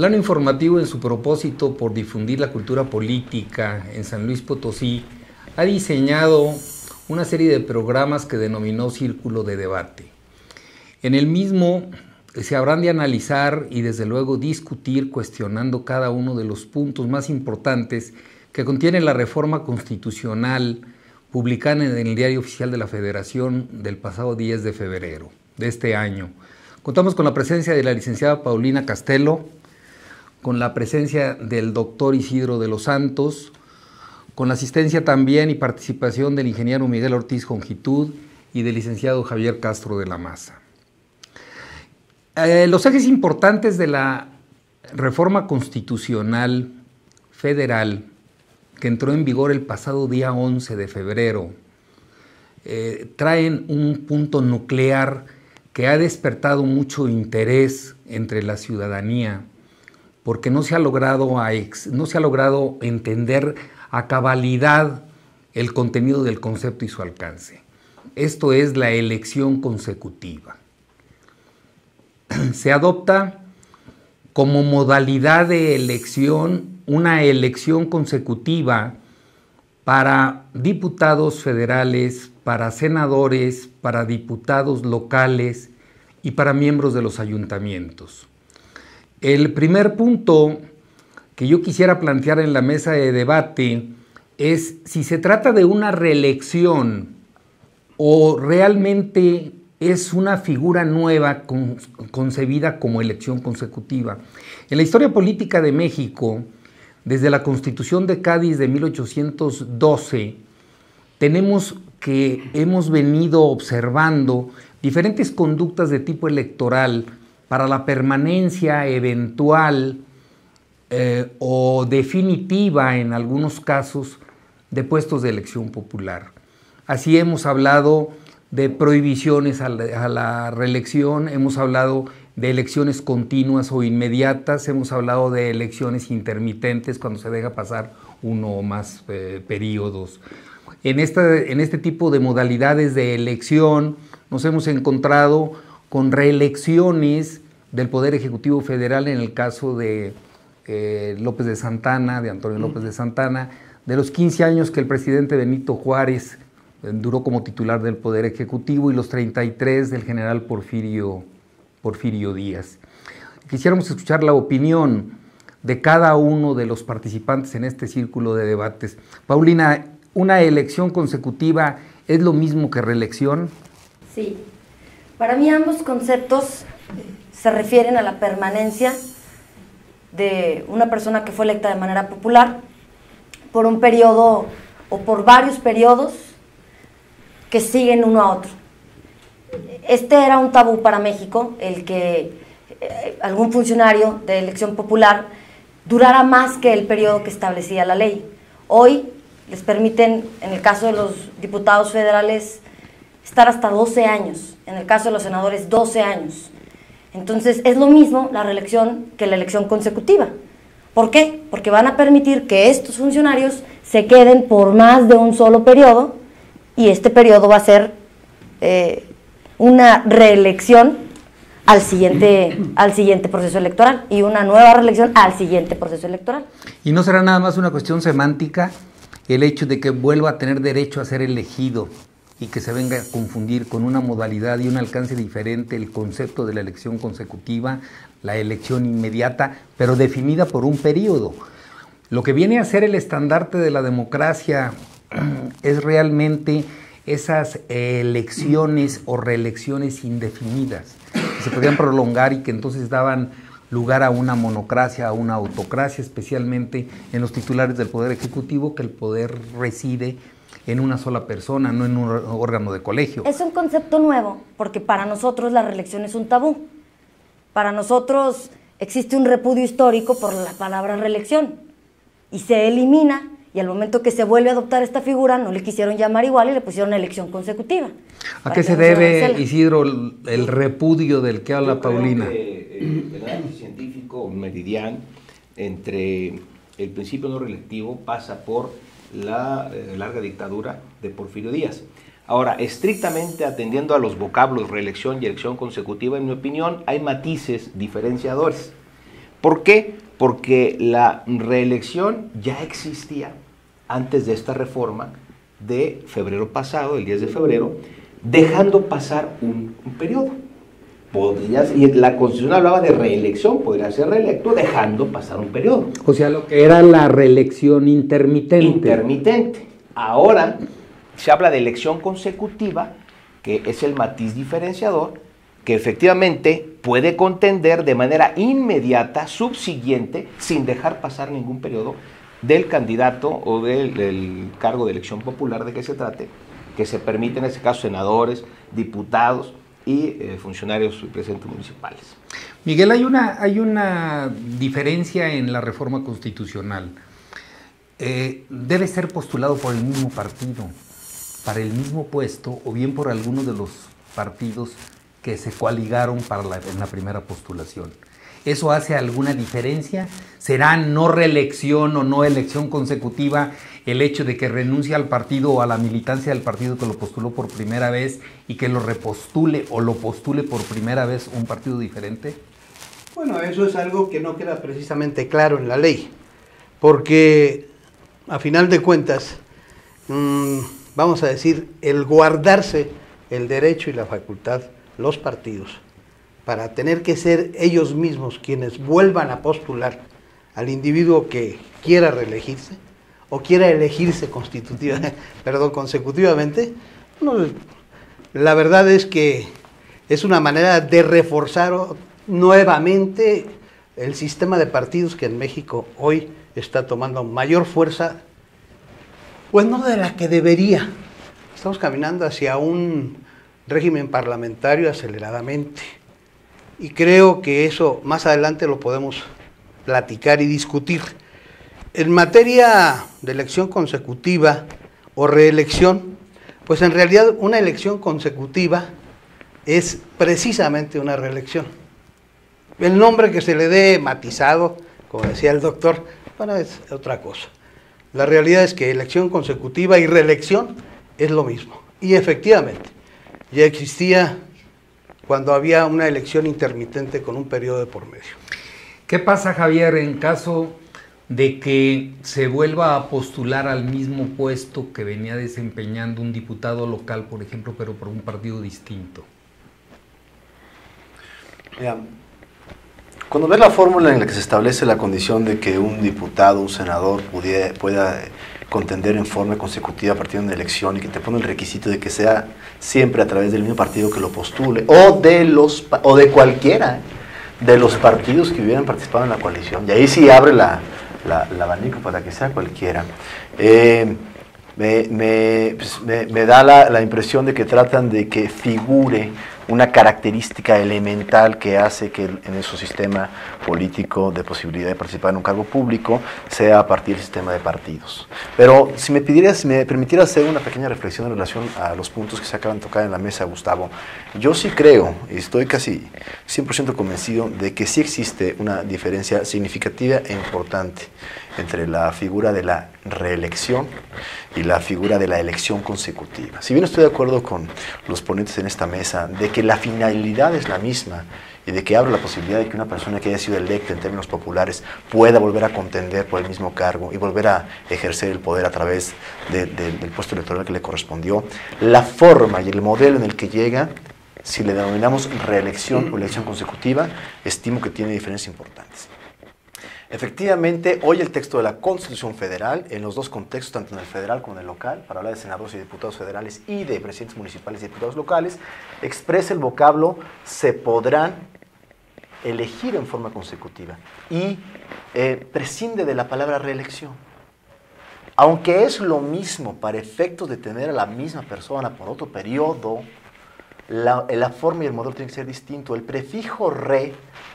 Plano Informativo, en su propósito por difundir la cultura política en San Luis Potosí, ha diseñado una serie de programas que denominó Círculo de Debate. En el mismo se habrán de analizar y desde luego discutir cuestionando cada uno de los puntos más importantes que contiene la reforma constitucional publicada en el Diario Oficial de la Federación del pasado 10 de febrero de este año. Contamos con la presencia de la licenciada Paulina Castelo, con la presencia del doctor Isidro de los Santos, con la asistencia también y participación del ingeniero Miguel Ortiz Jongitud y del licenciado Javier Castro de la Maza. Los ejes importantes de la reforma constitucional federal que entró en vigor el pasado día 11 de febrero traen un punto nuclear que ha despertado mucho interés entre la ciudadanía porque no se ha logrado entender a cabalidad el contenido del concepto y su alcance. Esto es la elección consecutiva. Se adopta como modalidad de elección una elección consecutiva para diputados federales, para senadores, para diputados locales y para miembros de los ayuntamientos. El primer punto que yo quisiera plantear en la mesa de debate es si se trata de una reelección o realmente es una figura nueva concebida como elección consecutiva. En la historia política de México, desde la Constitución de Cádiz de 1812, tenemos que hemos venido observando diferentes conductas de tipo electoral para la permanencia eventual o definitiva, en algunos casos, de puestos de elección popular. Así hemos hablado de prohibiciones a la reelección, hemos hablado de elecciones continuas o inmediatas, hemos hablado de elecciones intermitentes cuando se deja pasar uno o más periodos. En este tipo de modalidades de elección nos hemos encontrado con reelecciones del Poder Ejecutivo Federal en el caso de López de Santana, de Antonio López de Santana, de los 15 años que el presidente Benito Juárez duró como titular del Poder Ejecutivo y los 33 del general Porfirio Díaz. Quisiéramos escuchar la opinión de cada uno de los participantes en este círculo de debates. Paulina, ¿una elección consecutiva es lo mismo que reelección? Sí. Para mí ambos conceptos se refieren a la permanencia de una persona que fue electa de manera popular por un periodo o por varios periodos que siguen uno a otro. Este era un tabú para México, el que algún funcionario de elección popular durara más que el periodo que establecía la ley. Hoy les permiten, en el caso de los diputados federales, estar hasta 12 años, en el caso de los senadores 12 años. Entonces es lo mismo la reelección que la elección consecutiva. ¿Por qué? Porque van a permitir que estos funcionarios se queden por más de un solo periodo y este periodo va a ser una reelección al siguiente proceso electoral y una nueva reelección al siguiente proceso electoral. ¿Y no será nada más una cuestión semántica el hecho de que vuelva a tener derecho a ser elegido y que se venga a confundir con una modalidad y un alcance diferente el concepto de la elección consecutiva, la elección inmediata, pero definida por un periodo? Lo que viene a ser el estandarte de la democracia es realmente esas elecciones o reelecciones indefinidas, que se podían prolongar y que entonces daban lugar a una monocracia, a una autocracia, especialmente en los titulares del Poder Ejecutivo, que el poder reside en una sola persona, no en un órgano de colegio. Es un concepto nuevo, porque para nosotros la reelección es un tabú. Para nosotros existe un repudio histórico por la palabra reelección y se elimina, y al momento que se vuelve a adoptar esta figura no le quisieron llamar igual y le pusieron elección consecutiva. ¿A qué se debe, Isidro, el repudio del que habla Paulina? El análisis científico meridiano entre el principio no reelectivo pasa por la larga dictadura de Porfirio Díaz. Ahora, estrictamente atendiendo a los vocablos reelección y elección consecutiva, en mi opinión, hay matices diferenciadores. ¿Por qué? Porque la reelección ya existía antes de esta reforma de febrero pasado, el 10 de febrero, dejando pasar un periodo. Y la Constitución hablaba de reelección, podría ser reelecto dejando pasar un periodo. O sea, lo que era la reelección intermitente. Intermitente. Ahora se habla de elección consecutiva, que es el matiz diferenciador, que efectivamente puede contender de manera inmediata, subsiguiente, sin dejar pasar ningún periodo del candidato o del cargo de elección popular de que se trate, que se permite en este caso senadores, diputados y funcionarios y presidentes municipales. Miguel, hay una diferencia en la reforma constitucional. Debe ser postulado por el mismo partido, para el mismo puesto, o bien por alguno de los partidos que se coaligaron en la primera postulación. ¿Eso hace alguna diferencia? ¿Será no reelección o no elección consecutiva el hecho de que renuncie al partido o a la militancia del partido que lo postuló por primera vez y que lo repostule o lo postule por primera vez un partido diferente? Bueno, eso es algo que no queda precisamente claro en la ley, porque a final de cuentas, vamos a decir, el guardarse el derecho y la facultad, los partidos, para tener que ser ellos mismos quienes vuelvan a postular al individuo que quiera reelegirse o quiera elegirse consecutivamente, no, la verdad es que es una manera de reforzar nuevamente el sistema de partidos que en México hoy está tomando mayor fuerza, pues no de la que debería. Estamos caminando hacia un régimen parlamentario aceleradamente. Y creo que eso más adelante lo podemos platicar y discutir. En materia de elección consecutiva o reelección, pues en realidad una elección consecutiva es precisamente una reelección. El nombre que se le dé matizado, como decía el doctor, bueno, es otra cosa. La realidad es que elección consecutiva y reelección es lo mismo. Y efectivamente, ya existía cuando había una elección intermitente con un periodo de por medio. ¿Qué pasa, Javier, en caso de que se vuelva a postular al mismo puesto que venía desempeñando un diputado local, por ejemplo, pero por un partido distinto? Mira, cuando ves la fórmula en la que se establece la condición de que un diputado, un senador pueda contender en forma consecutiva a partir de una elección y que te pone el requisito de que sea siempre a través del mismo partido que lo postule o de cualquiera de los partidos que hubieran participado en la coalición, y ahí sí abre la abanico para que sea cualquiera. Me da la impresión de que tratan de que figure una característica elemental que hace que en su sistema político de posibilidad de participar en un cargo público sea a partir del sistema de partidos. Pero si me permitieras hacer una pequeña reflexión en relación a los puntos que se acaban de tocar en la mesa, Gustavo, yo sí creo, y estoy casi 100% convencido de que sí existe una diferencia significativa e importante entre la figura de la reelección y la figura de la elección consecutiva. Si bien estoy de acuerdo con los ponentes en esta mesa de que la finalidad es la misma y de que abre la posibilidad de que una persona que haya sido electa en términos populares pueda volver a contender por el mismo cargo y volver a ejercer el poder a través del puesto electoral que le correspondió, la forma y el modelo en el que llega, si le denominamos reelección o elección consecutiva, estimo que tiene diferencias importantes. Efectivamente, hoy el texto de la Constitución Federal, en los dos contextos, tanto en el federal como en el local, para hablar de senadores y diputados federales y de presidentes municipales y diputados locales, expresa el vocablo "se podrán elegir en forma consecutiva" y prescinde de la palabra reelección. Aunque es lo mismo para efectos de tener a la misma persona por otro periodo, la forma y el modelo tienen que ser distinto. El prefijo "re",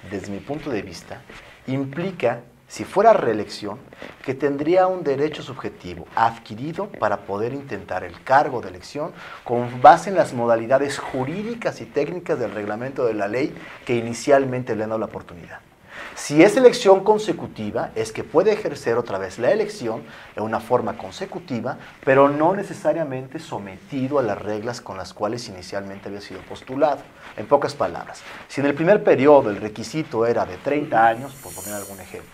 desde mi punto de vista, implica, si fuera reelección, que tendría un derecho subjetivo adquirido para poder intentar el cargo de elección con base en las modalidades jurídicas y técnicas del reglamento de la ley que inicialmente le han dado la oportunidad. Si es elección consecutiva, es que puede ejercer otra vez la elección en una forma consecutiva, pero no necesariamente sometido a las reglas con las cuales inicialmente había sido postulado. En pocas palabras, si en el primer periodo el requisito era de 30 años, por poner algún ejemplo,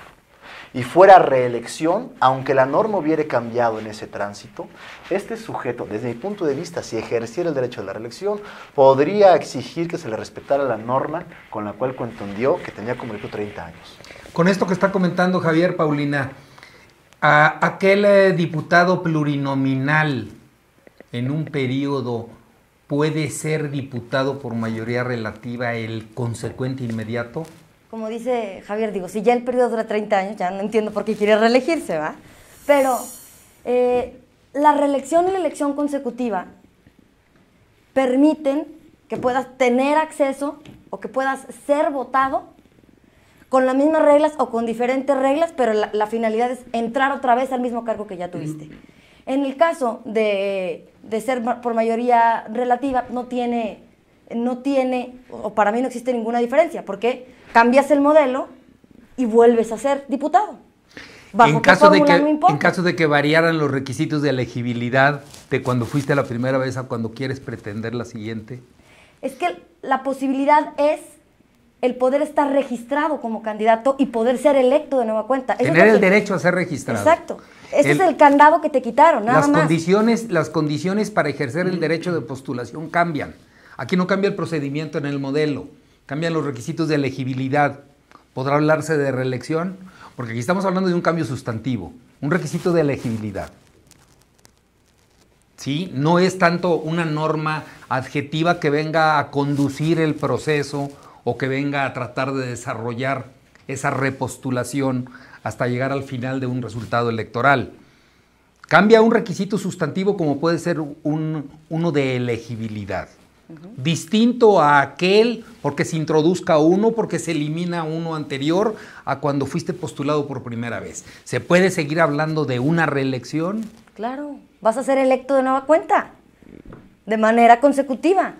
y fuera reelección, aunque la norma hubiera cambiado en ese tránsito, este sujeto, desde mi punto de vista, si ejerciera el derecho de la reelección, podría exigir que se le respetara la norma con la cual contendió que tenía como delito 30 años. Con esto que está comentando Javier, Paulina, a aquel diputado plurinominal en un periodo puede ser diputado por mayoría relativa el consecuente inmediato. Como dice Javier, digo, si ya el periodo dura 30 años, ya no entiendo por qué quiere reelegirse, ¿va? Pero la reelección y la elección consecutiva permiten que puedas tener acceso o que puedas ser votado con las mismas reglas o con diferentes reglas, pero la finalidad es entrar otra vez al mismo cargo que ya tuviste. En el caso de ser por mayoría relativa, no tiene, o para mí no existe ninguna diferencia, porque cambias el modelo y vuelves a ser diputado. En caso de que variaran los requisitos de elegibilidad de cuando fuiste la primera vez a cuando quieres pretender la siguiente. Es que la posibilidad es el poder estar registrado como candidato y poder ser electo de nueva cuenta. Tener el derecho a ser registrado. Exacto. Ese es el candado que te quitaron, nada más. Las condiciones para ejercer el derecho de postulación cambian. Aquí no cambia el procedimiento en el modelo, cambian los requisitos de elegibilidad. ¿Podrá hablarse de reelección? Porque aquí estamos hablando de un cambio sustantivo, un requisito de elegibilidad. ¿Sí? No es tanto una norma adjetiva que venga a conducir el proceso o que venga a tratar de desarrollar esa repostulación hasta llegar al final de un resultado electoral. Cambia un requisito sustantivo como puede ser uno de elegibilidad. Distinto a aquel porque se introduzca uno, porque se elimina uno anterior a cuando fuiste postulado por primera vez. ¿Se puede seguir hablando de una reelección? Claro, vas a ser electo de nueva cuenta, de manera consecutiva.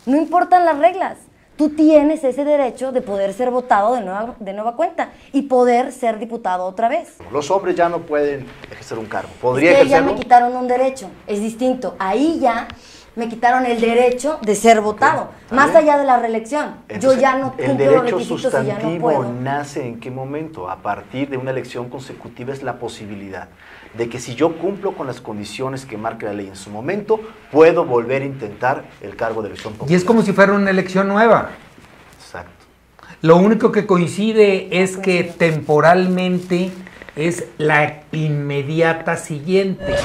No importan las reglas. Tú tienes ese derecho de poder ser votado de nueva cuenta y poder ser diputado otra vez. Los hombres ya no pueden ejercer un cargo. ¿Podría ejercerlo? Ya me quitaron un derecho, es distinto. Ahí ya me quitaron el derecho de ser votado, más allá de la reelección. Entonces, yo ya no cumplo los requisitos y ya no puedo. ¿El derecho sustantivo nace en qué momento? A partir de una elección consecutiva es la posibilidad de que si yo cumplo con las condiciones que marca la ley en su momento, puedo volver a intentar el cargo de elección popular. Y es como si fuera una elección nueva. Exacto. Lo único que coincide es que temporalmente es la inmediata siguiente.